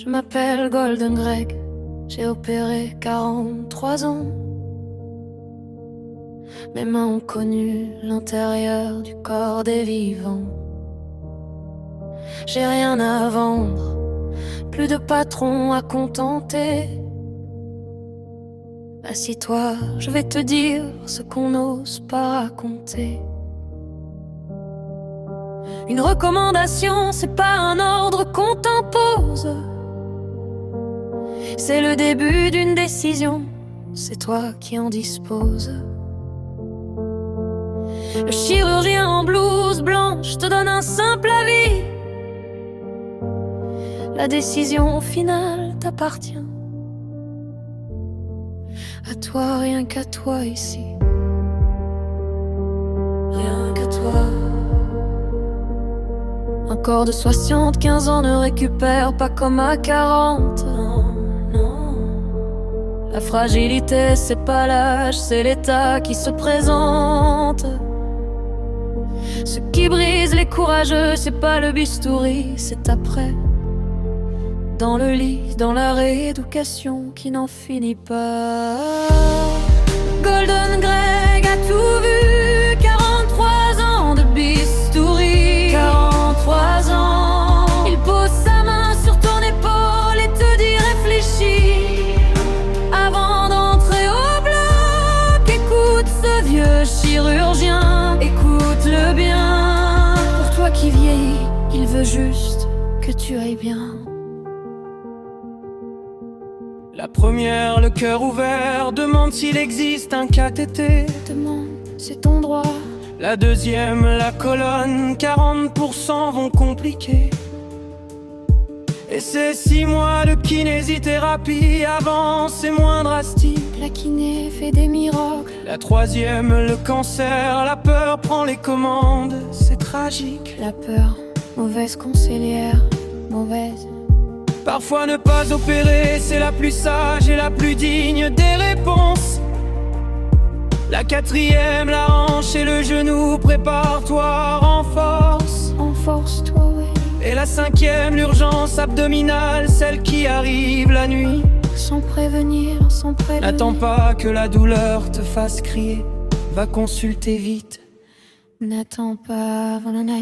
Je m'appelle Golden Greg, j'ai opéré 43 ans. Mes mains ont connu l'intérieur du corps des vivants. J'ai rien à vendre, plus de patron à contenter. Assis-toi, je vais te dire ce qu'on n'ose pas raconter. Une recommandation, c'est pas un ordre qu'on t'impose. C'est le début d'une décision, c'est toi qui en disposes. Le chirurgien en blouse blanche te donne un simple avis. La décision finale t'appartient. À toi, rien qu'à toi ici. Rien qu'à toi. Un corps de 75 ans ne récupère pas comme à 40. Non, non. La fragilité, c'est pas l'âge, c'est l'état qui se présente. Ce qui brise les courageux, c'est pas le bistouri, c'est après. Dans le lit, dans la rééducation qui n'en finit pas. Golden Greg a tout vu, 43 ans de bistouri. 43 ans. Il pose sa main sur ton épaule et te dit réfléchis. Avant d'entrer au bloc, écoute ce vieux chirurgien, écoute-le bien. Pour toi qui vieillis, il veut juste que tu ailles bien. La première, le cœur ouvert, demande s'il existe un cathéter. Demande, c'est ton droit. La deuxième, la colonne, 40% vont compliquer. Et c'est 6 mois de kinésithérapie, avant c'est moins drastique. La kiné fait des miracles. La troisième, le cancer, la peur prend les commandes, c'est tragique. La peur, mauvaise conseillère, mauvaise. Parfois ne pas opérer, c'est la plus sage et la plus digne des réponses. La quatrième, la hanche et le genou, prépare-toi, renforce. Renforce-toi, ouais. Et la cinquième, l'urgence abdominale, celle qui arrive la nuit. Sans prévenir, sans prévenir. N'attends pas que la douleur te fasse crier, va consulter vite. N'attends pas, Golden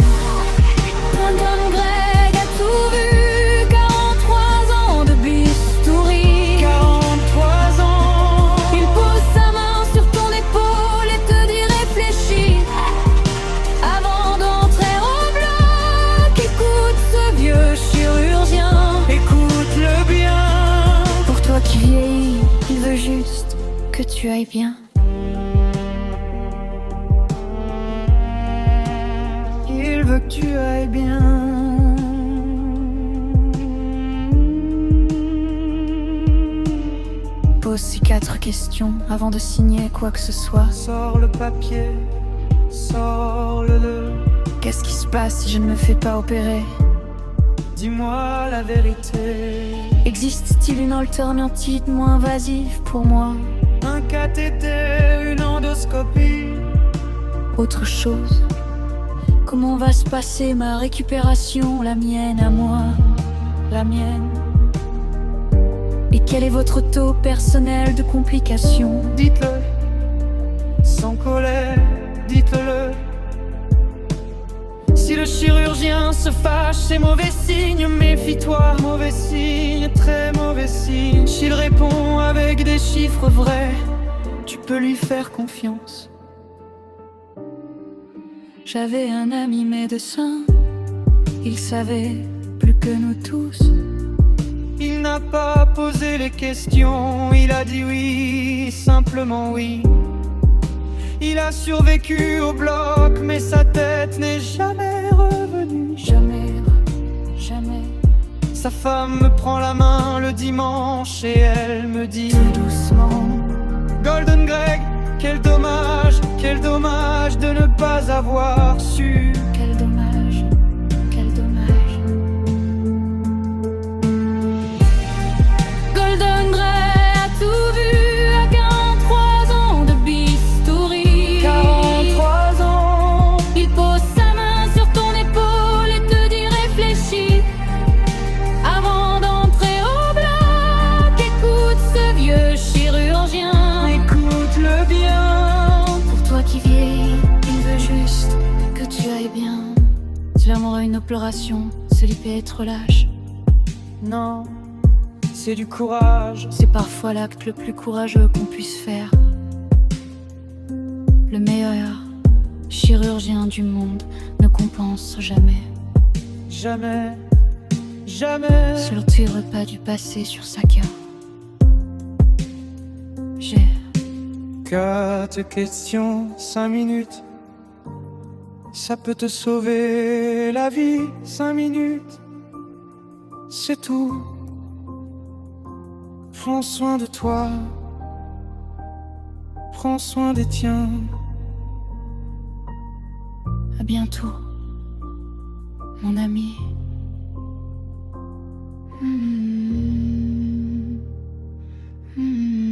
Greg a tout vu, 43 ans de bistouri. 43 ans. Il pose sa main sur ton épaule et te dit réfléchis. Avant d'entrer au bloc, écoute ce vieux chirurgien, Écoute-le bien. pour toi qui vieillis, il veut juste que tu ailles bien. Il veut que tu ailles bien. Pose ces 4 questions avant de signer quoi que ce soit. Sors le papier, sors-le. Qu'est-ce qui se passe si je ne me fais pas opérer? Dis-moi la vérité. Existe-t-il une alternative moins invasive pour moi? Un cathéter, une endoscopie. Autre chose? Comment va se passer ma récupération, la mienne à moi, la mienne? Et quel est votre taux personnel de complications? Dites-le, sans colère, dites-le. Si le chirurgien se fâche, c'est mauvais signe, méfie-toi. Mauvais signe, très mauvais signe. S'il répond avec des chiffres vrais, tu peux lui faire confiance. J'avais un ami médecin, il savait plus que nous tous. Il n'a pas posé les questions, il a dit oui, simplement oui. Il a survécu au bloc, mais sa tête n'est jamais revenue. Jamais, jamais. Sa femme me prend la main le dimanche et elle me dit Tout doucement. Golden Greg, quel dommage de ne pas avoir su. Quel dommage, quel dommage. Golden Grey a tout vu à 43 ans de bistouri. 43 ans. Il pose sa main sur ton épaule et te dit réfléchis. Avant d'entrer parfois une opération, se lui peut être lâche. Non, c'est du courage. C'est parfois l'acte le plus courageux qu'on puisse faire. Le meilleur chirurgien du monde ne compense jamais. Jamais, jamais. Sur tes repas du passé sur sa carte. J'ai 4 questions, 5 minutes. Ça peut te sauver la vie, 5 minutes. C'est tout. Prends soin de toi. Prends soin des tiens. à bientôt, mon ami. Hmm. Hmm.